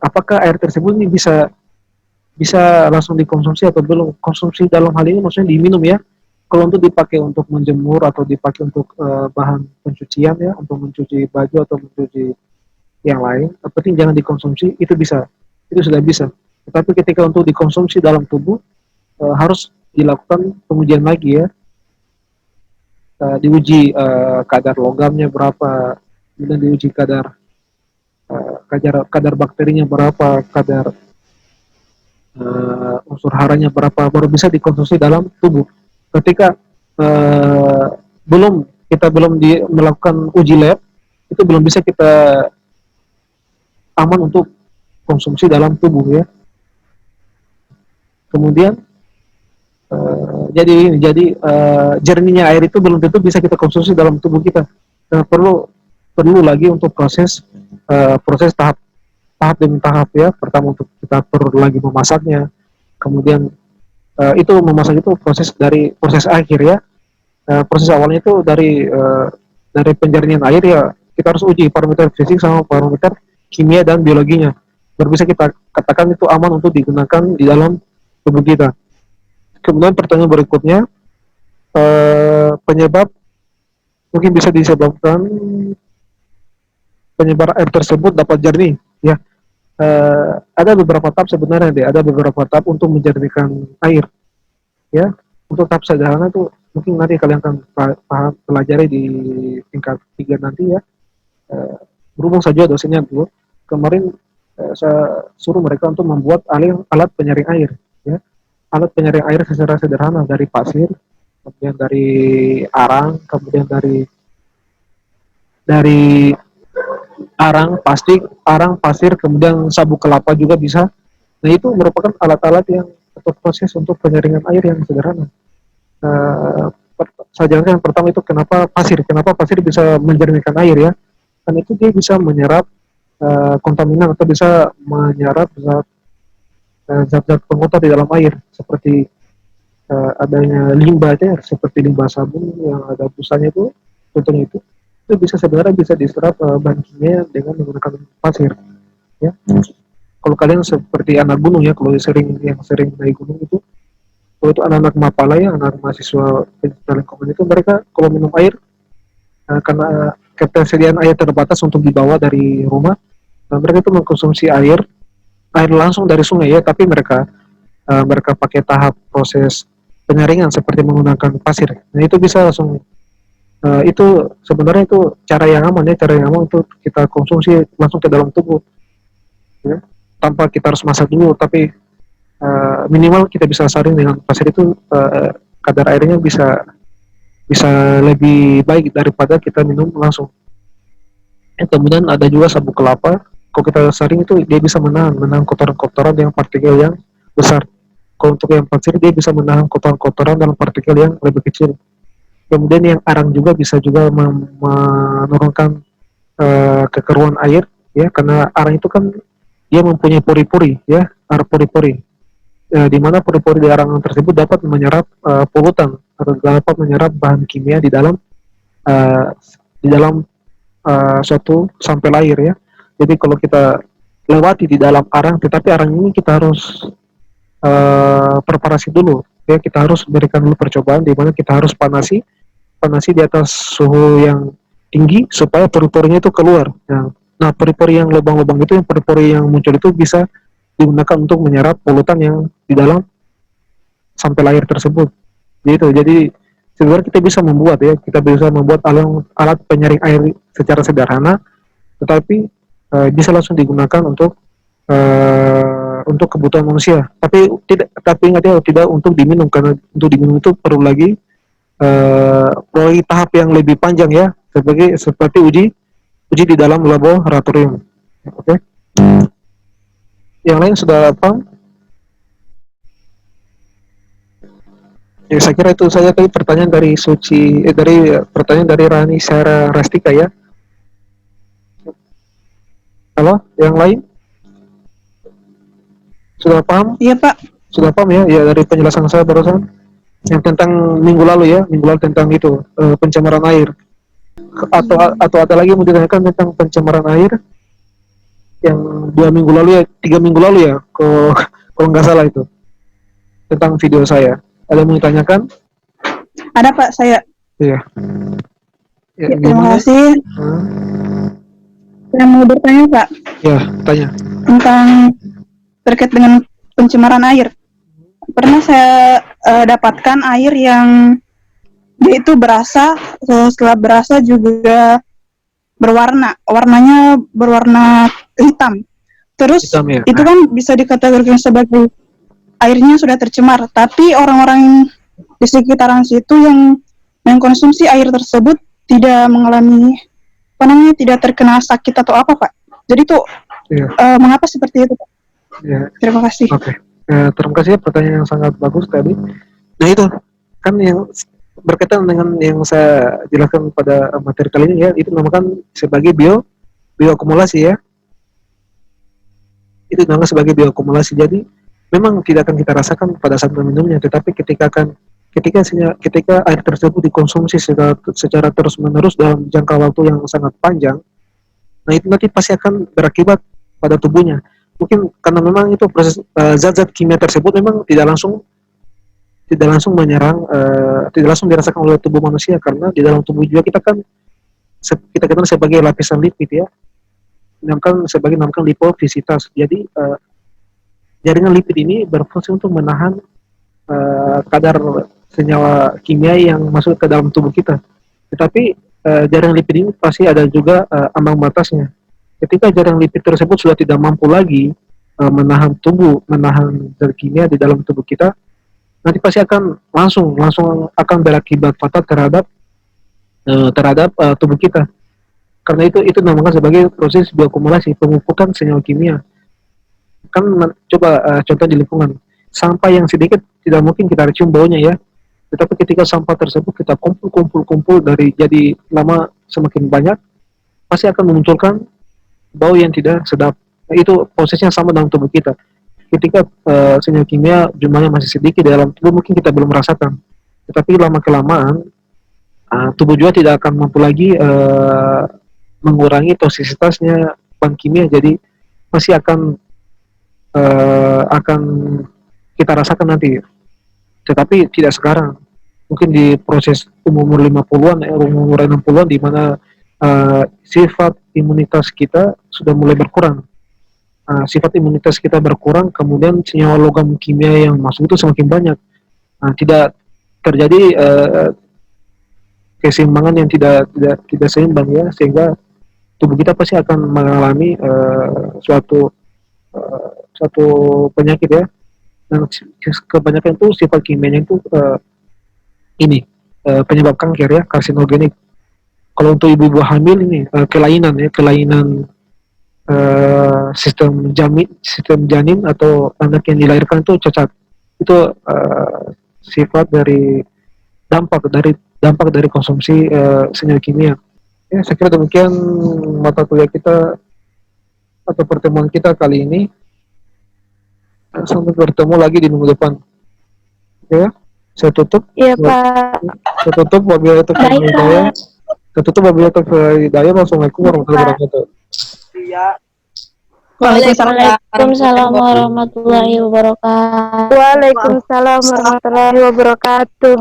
apakah air tersebut ini bisa langsung dikonsumsi atau belum. Konsumsi dalam hal ini maksudnya diminum ya. Kalau untuk dipakai untuk menjemur atau dipakai untuk bahan pencucian ya, untuk mencuci baju atau mencuci yang lain, yang penting jangan dikonsumsi, itu bisa, itu sudah bisa. Tetapi ketika untuk dikonsumsi dalam tubuh harus dilakukan pengujian lagi ya, diuji kadar logamnya berapa, kemudian diuji kadar bakterinya berapa, kadar unsur haranya berapa, baru bisa dikonsumsi dalam tubuh. Ketika kita belum melakukan uji lab, itu belum bisa kita aman untuk konsumsi dalam tubuh ya. Kemudian jadi jernihnya air itu belum tentu bisa kita konsumsi dalam tubuh kita. Perlu lagi untuk proses tahap demi tahap ya. Pertama untuk kita perlu lagi memasaknya, kemudian itu memasak itu proses akhir ya. Proses awalnya itu dari penjernihan air ya, kita harus uji parameter fisik sama parameter kimia dan biologinya, baru bisa kita katakan itu aman untuk digunakan di dalam tubuh kita. Kemudian pertanyaan berikutnya, penyebab mungkin bisa disebabkan penyebar air tersebut dapat jernih ya. Ada beberapa tahap sebenarnya deh, ada beberapa tahap untuk menjernihkan air ya. Untuk tahap sederhana itu mungkin nanti kalian akan pelajari di tingkat 3 nanti ya. Berhubung saja dosennya dulu kemarin saya suruh mereka untuk membuat alat penyaring air ya. Alat penyaring air secara sederhana dari pasir, kemudian dari arang, kemudian dari arang, pasir, kemudian sabuk kelapa juga bisa. Nah itu merupakan alat-alat yang atau proses untuk penyaringan air yang sederhana. Saya jelaskan yang pertama itu kenapa pasir bisa menjernihkan air ya. Karena itu dia bisa menyerap kontaminan atau bisa menyerap zat-zat pengotor di dalam air seperti adanya limbah aja, seperti limbah sabun yang ada busanya itu, contohnya itu sebenarnya bisa diserap bahan kimia dengan menggunakan pasir ya. Kalau kalian seperti anak gunung ya, kalau yang sering naik gunung itu, kalau itu anak-anak mapala ya, anak mahasiswa pendidikan lingkungan itu, mereka kalau minum air karena ketersediaan air terbatas untuk dibawa dari rumah, mereka itu mengkonsumsi air langsung dari sungai ya, tapi mereka pakai tahap proses penyaringan seperti menggunakan pasir. Nah itu bisa langsung itu sebenarnya itu cara yang aman untuk kita konsumsi langsung ke dalam tubuh ya, tanpa kita harus masak dulu, tapi minimal kita bisa saring dengan pasir itu, kadar airnya bisa lebih baik daripada kita minum langsung. Kemudian ada juga sabuk kelapa, kalau kita saring itu dia bisa menahan kotoran-kotoran yang partikel yang besar. Kalau untuk yang pasir dia bisa menahan kotoran-kotoran dalam partikel yang lebih kecil. Kemudian yang arang juga bisa juga menurunkan kekeruan air ya, karena arang itu kan dia mempunyai pori-pori ya, pori-pori di mana pori-pori di arang tersebut dapat menyerap polutan atau dapat menyerap bahan kimia di dalam suatu sampel air ya. Jadi kalau kita lewati di dalam arang, tetapi arang ini kita harus preparasi dulu ya, kita harus berikan dulu percobaan di mana kita harus panasi di atas suhu yang tinggi supaya pori-porinya itu keluar ya. Nah pori-pori yang lubang-lubang itu, yang pori-pori yang muncul itu bisa digunakan untuk menyerap polutan yang di dalam sampel air tersebut gitu. Jadi sebenarnya kita bisa membuat alat penyaring air secara sederhana, tetapi bisa langsung digunakan untuk kebutuhan manusia. Tapi ingat ya, tidak untuk diminum, karena untuk diminum itu perlu lagi tahap yang lebih panjang ya, seperti uji di dalam laboratorium. Oke. Yang lain sudah paham Ya, saya kira itu saja tadi pertanyaan dari pertanyaan dari Rani Sarah Rastika ya. Halo, yang lain sudah paham? Iya, Pak. Sudah paham ya? Ya dari penjelasan saya barusan yang tentang minggu lalu tentang itu pencemaran air. Atau ada lagi yang mau ditanyakan tentang pencemaran air yang 2 minggu lalu ya, 3 minggu lalu ya, kalau nggak salah itu tentang video saya. Ada yang mau ditanyakan? Ada, Pak, saya. Iya. Ya, Terima gimana? kasih. Saya mau bertanya, Pak, Ya, tanya. tentang terkait dengan pencemaran air. Pernah saya dapatkan air yang dia itu berasa, setelah berasa juga warnanya berwarna hitam. Terus Hitam, ya? itu kan bisa dikategorikan sebagai airnya sudah tercemar, tapi orang-orang di sekitaran situ yang mengkonsumsi air tersebut tidak mengalami tidak terkena sakit atau apa, Pak. Jadi tuh Iya. mengapa seperti itu, Pak? Ya. Terima kasih. Oke. Terima kasih ya, pertanyaan yang sangat bagus tadi. Nah itu kan yang berkaitan dengan yang saya jelaskan pada materi kali ini ya, itu dinamakan sebagai bioakumulasi ya. Itu dinamakan sebagai bioakumulasi. Jadi memang tidak akan kita rasakan pada saat meminumnya, tetapi ketika air tersebut dikonsumsi secara terus-menerus dalam jangka waktu yang sangat panjang, nah itu nanti pasti akan berakibat pada tubuhnya. Mungkin karena memang itu proses zat-zat kimia tersebut memang tidak langsung menyerang, tidak langsung dirasakan oleh tubuh manusia, karena di dalam tubuh juga kita kenal sebagai lapisan lipid ya, namakan lipofisitas. Jadi jaringan lipid ini berfungsi untuk menahan kadar senyawa kimia yang masuk ke dalam tubuh kita. Tetapi jaringan lipid ini pasti ada juga ambang batasnya. Ketika jaringan lipid tersebut sudah tidak mampu lagi menahan zat kimia di dalam tubuh kita, nanti pasti akan langsung akan berakibat fatal terhadap tubuh kita. Karena itu dinamakan sebagai proses bioakumulasi, pengupukan senyawa kimia. Kan coba contoh di lingkungan, sampah yang sedikit tidak mungkin kita cium baunya ya, tetapi ketika sampah tersebut kita kumpul dari jadi lama semakin banyak, pasti akan memunculkan bau yang tidak sedap. Nah, itu prosesnya sama dalam tubuh kita. Ketika senyawa kimia jumlahnya masih sedikit di dalam tubuh, mungkin kita belum merasakan, tetapi lama kelamaan tubuh juga tidak akan mampu lagi mengurangi toksisitasnya bahan kimia, jadi masih akan kita rasakan nanti, tetapi tidak sekarang. Mungkin di proses umur 50-an, umur 60-an, di mana sifat imunitas kita sudah mulai berkurang. Sifat imunitas kita berkurang, kemudian senyawa logam kimia yang masuk itu semakin banyak. Tidak terjadi keseimbangan yang tidak seimbang ya, sehingga tubuh kita pasti akan mengalami suatu penyakit ya, dan kebanyakan itu sifat kimianya itu penyebab kanker ya, karsinogenik. Kalau untuk ibu-ibu hamil ini kelainan sistem janin atau anak yang dilahirkan itu cacat, itu sifat dari dampak dari konsumsi senyawa kimia. Ya, saya kira demikian mata kuliah kita atau pertemuan kita kali ini. Sampai bertemu lagi di minggu depan. Oke ya, saya tutup. Iya, Pak. Saya tutup wabillahi taufiq wal hidayah. Saya tutup wabillahi taufiq wal hidayah. Wassalamualaikum warahmatullahi wabarakatuh. Waalaikumsalam warahmatullahi wabarakatuh. Waalaikumsalam warahmatullahi wabarakatuh.